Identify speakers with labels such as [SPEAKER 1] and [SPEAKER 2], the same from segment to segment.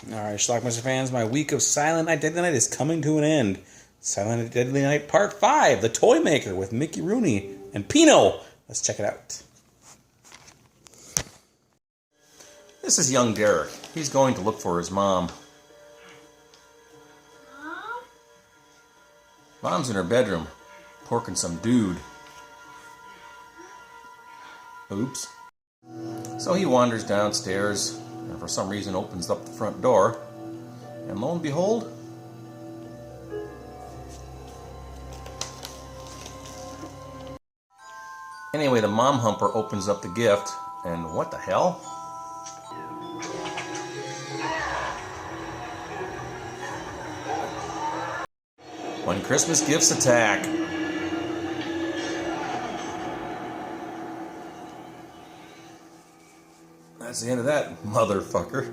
[SPEAKER 1] Alright, Schlockmeister fans, my week of Silent Night, Deadly Night is coming to an end. Silent Night, Deadly Night Part 5, The Toy Maker with Mickey Rooney and Pino. Let's check it out. This is young Derek. He's going to look for his mom. Mom's in her bedroom, porking some dude. Oops. So he wanders downstairs and for some reason opens up the front door, and lo and behold, anyway, the mom humper opens up the gift, and what the hell? When Christmas gifts attack. That's the end of that, motherfucker.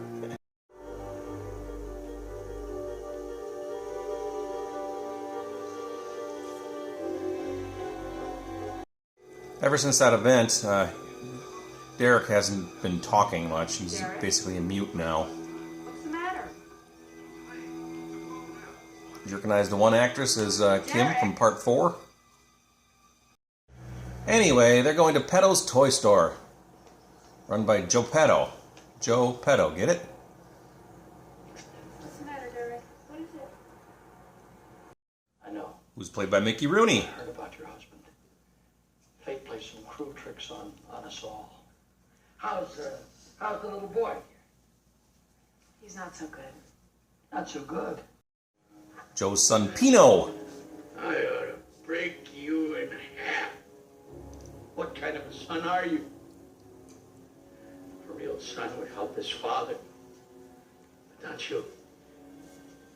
[SPEAKER 1] Ever since that event, Derek hasn't been talking much. He's basically a mute now.
[SPEAKER 2] What's the matter?
[SPEAKER 1] You recognize the one actress as Kim from Part 4? Anyway, they're going to Petto's Toy Store. Run by Joe Petto. Joe Petto, get it?
[SPEAKER 2] What's the matter, Derek? What is it?
[SPEAKER 3] I know.
[SPEAKER 1] Who's played by Mickey Rooney.
[SPEAKER 3] I heard about your husband. Fate plays some cruel tricks on us all. How's the little boy?
[SPEAKER 2] He's not so good.
[SPEAKER 3] Not so good.
[SPEAKER 1] Joe's son Pino.
[SPEAKER 3] I ought to break you in half. What kind of a son are you? A real son would help his father. But not you.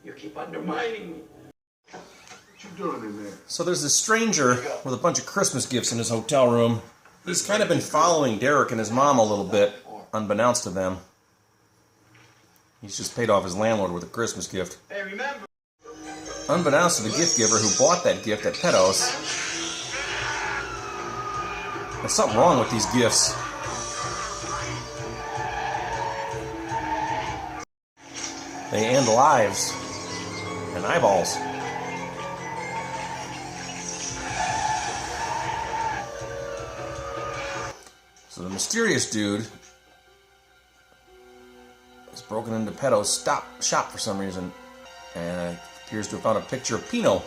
[SPEAKER 3] You keep undermining me.
[SPEAKER 4] What you doing in there?
[SPEAKER 1] So there's this stranger with a bunch of Christmas gifts in his hotel room. He's kind of been following Derek and his mom a little bit, unbeknownst to them. He's just paid off his landlord with a Christmas gift.
[SPEAKER 3] Hey, remember?
[SPEAKER 1] Unbeknownst to the gift giver who bought that gift at Petto's, there's something wrong with these gifts. They end lives and eyeballs. So the mysterious dude has broken into Petto's shop for some reason and appears to have found a picture of Pino.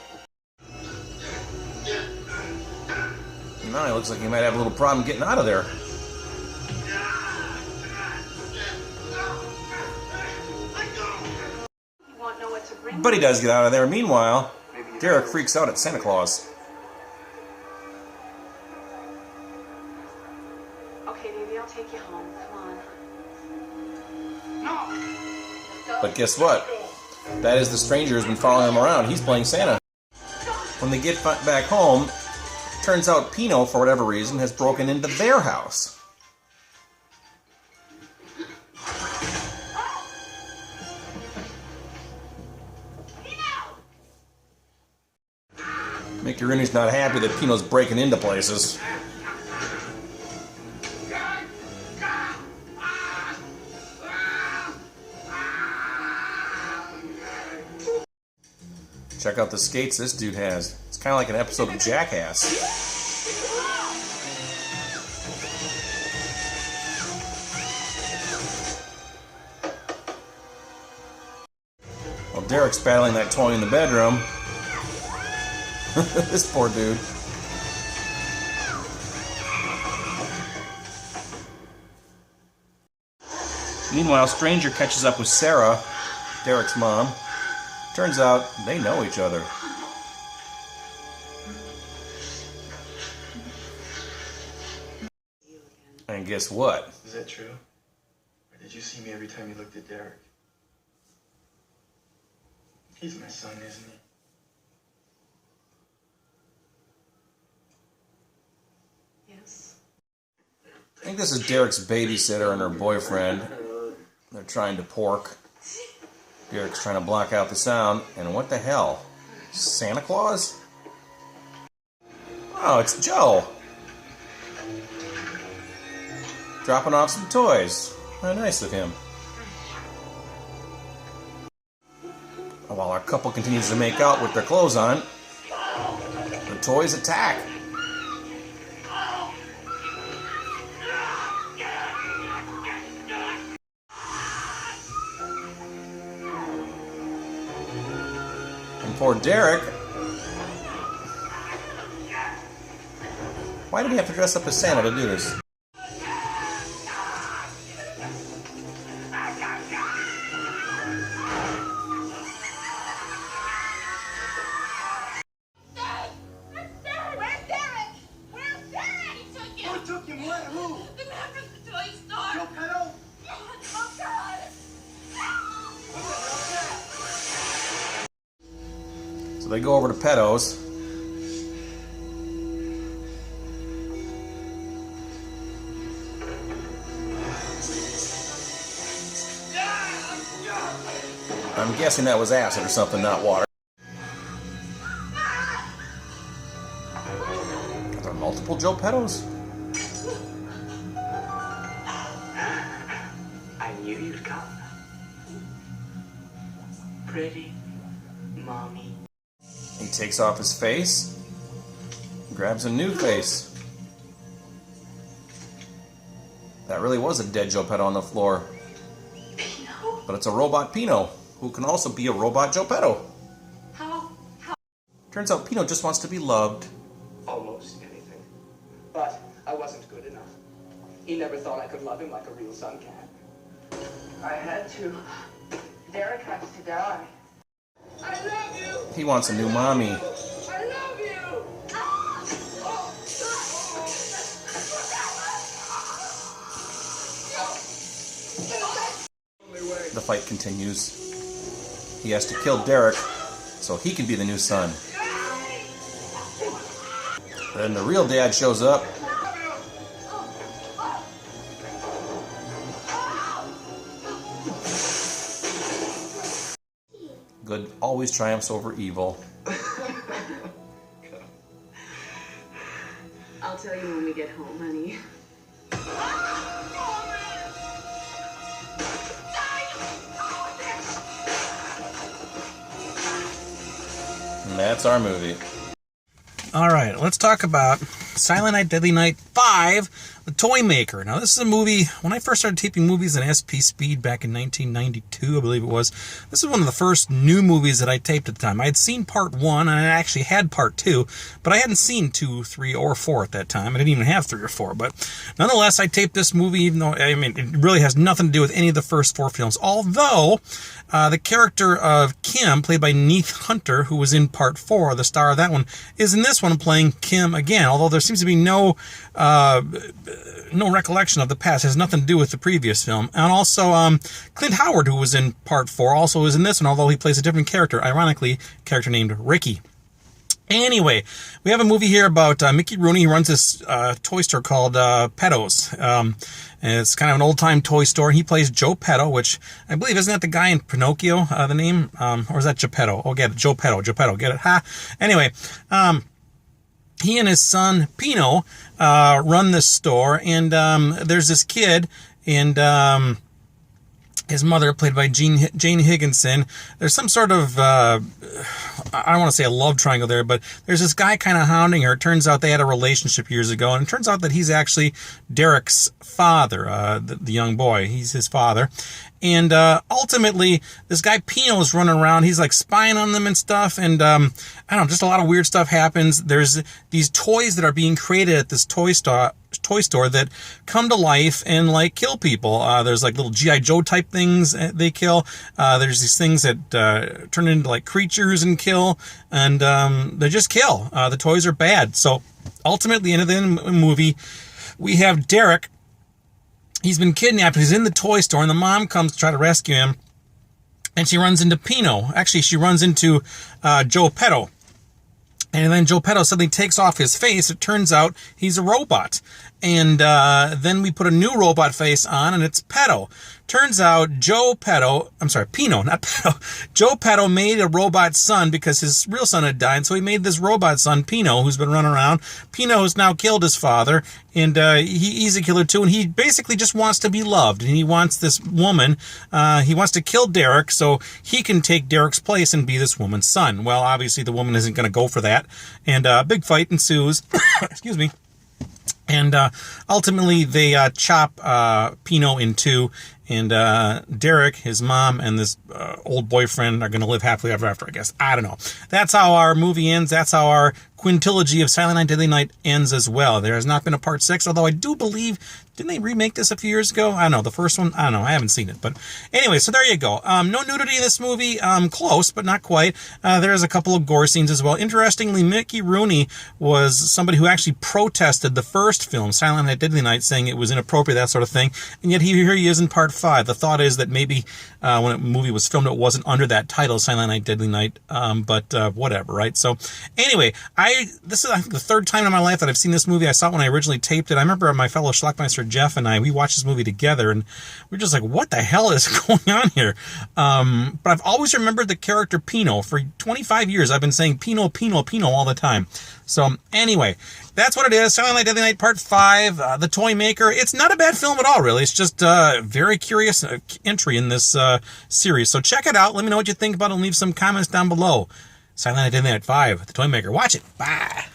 [SPEAKER 1] Now he looks like he might have a little problem getting out of there. But he does get out of there. Meanwhile, Derek freaks out at Santa Claus.
[SPEAKER 2] Okay, baby, I'll take you home. Come on.
[SPEAKER 1] But guess what? That is the stranger who's been following him around. He's playing Santa. When they get back home, turns out Pino, for whatever reason, has broken into their house. Mickey Rooney's not happy that Pino's breaking into places. Check out the skates this dude has. It's kind of like an episode of Jackass. While Derek's battling that toy in the bedroom, this poor dude. Meanwhile, Stranger catches up with Sarah, Derek's mom. Turns out they know each other. And guess what?
[SPEAKER 5] Is that true? Or did you see me every time you looked at Derek? He's my son, isn't he?
[SPEAKER 2] Yes.
[SPEAKER 1] I think this is Derek's babysitter and her boyfriend. They're trying to pork. Derek's trying to block out the sound, and what the hell? Santa Claus? Oh, it's Joe. Dropping off some toys. How nice of him. While our couple continues to make out with their clothes on, the toys attack. And poor Derek. Why did he have to dress up as Santa to do this? So they go over to Pedo's. I'm guessing that was acid or something, not water. Are there multiple Joe Pedos?
[SPEAKER 6] I knew you'd come. Pretty mommy.
[SPEAKER 1] He takes off his face, grabs a new face. That really was a dead Joe Pedo on the floor.
[SPEAKER 2] Pino?
[SPEAKER 1] But it's a robot Pino, who can also be a robot Joe Pedo.
[SPEAKER 2] How?
[SPEAKER 7] Turns out Pino just wants to be loved.
[SPEAKER 6] Almost anything. But I wasn't good enough. He never thought I could love him like a real son can. I had to. Derek has to die. I love you!
[SPEAKER 1] He wants a new mommy.
[SPEAKER 6] I love you!
[SPEAKER 1] The fight continues. He has to kill Derek so he can be the new son. Then the real dad shows up. Good always triumphs over evil.
[SPEAKER 2] I'll tell you when we get home, honey.
[SPEAKER 1] And that's our movie.
[SPEAKER 7] All right, let's talk about Silent Night, Deadly Night 5, The Toy Maker. Now, this is a movie, when I first started taping movies in SP Speed back in 1992, I believe it was, this is one of the first new movies that I taped at the time. I had seen part 1, and I actually had part 2, but I hadn't seen 2, 3, or 4 at that time. I didn't even have 3 or 4, but nonetheless, I taped this movie, even though, I mean, it really has nothing to do with any of the first 4 films, although the character of Kim, played by Neith Hunter, who was in part 4, the star of that one, is in this one playing Kim again, although there seems to be no recollection of the past. It has nothing to do with the previous film. And also Clint Howard, who was in part 4, also is in this one, although he plays a different character, ironically, a character named Ricky. Anyway, we have a movie here about Mickey Rooney. He runs this toy store called Pedo's. And it's kind of an old-time toy store. He plays Joe Pedo, which I believe, isn't that the guy in Pinocchio, the name? Or is that Geppetto? Oh, get it, Joe Pedo, get it? Ha! Anyway, he and his son, Pino, run this store, and there's this kid, and his mother, played by Jane Higginson. There's some sort of, I don't want to say a love triangle there, but there's this guy kind of hounding her. It turns out they had a relationship years ago, and it turns out that he's actually Derek's father, the young boy. He's his father. And ultimately, this guy Pino is running around. He's like spying on them and stuff. And I don't know, just a lot of weird stuff happens. There's these toys that are being created at this toy store that come to life and like kill people. There's like little G.I. Joe type things they kill. There's these things that turn into like creatures and kill. And they just kill. The toys are bad. So ultimately, in the movie, we have Derek. He's been kidnapped. He's in the toy store, and the mom comes to try to rescue him. And she runs into Pino. Actually, she runs into Joe Pedo. And then Joe Pedo suddenly takes off his face. It turns out he's a robot. And then we put a new robot face on, and it's Pedo. turns out Joe Pino, not Petto. Joe Petto made a robot son because his real son had died, so he made this robot son, Pino, who's been running around. Pino has now killed his father, and he's a killer too, and he basically just wants to be loved, and he wants this woman, he wants to kill Derek so he can take Derek's place and be this woman's son. Well, obviously the woman isn't going to go for that, and a big fight ensues. Excuse me. And ultimately, they chop Pino in two, and Derek, his mom, and this old boyfriend are going to live happily ever after, I guess. I don't know. That's how our movie ends. That's how our quintilogy of Silent Night, Deadly Night ends as well. There has not been a part 6, although I do believe, didn't they remake this a few years ago? I don't know. The first one, I don't know. I haven't seen it. But anyway, so there you go. No nudity in this movie. Close, but not quite. There's a couple of gore scenes as well. Interestingly, Mickey Rooney was somebody who actually protested the first film, Silent Night, Deadly Night, saying it was inappropriate, that sort of thing. And yet here he is in part 5. The thought is that maybe when the movie was filmed, it wasn't under that title, Silent Night, Deadly Night. But whatever, right? So anyway, this is, I think, the third time in my life that I've seen this movie. I saw it when I originally taped it. I remember my fellow Schlockmeister Jeff and we watched this movie together, and we're just like, what the hell is going on here? But I've always remembered the character Pino. For 25 years, I've been saying Pino, Pino, Pino all the time. So anyway, that's what it is. Silent Night, Deadly Night Part 5, The Toy Maker. It's not a bad film at all, really. It's just a very curious entry in this series. So check it out. Let me know what you think about it and leave some comments down below. Silent Night, Deadly Night 5, The Toy Maker. Watch it. Bye.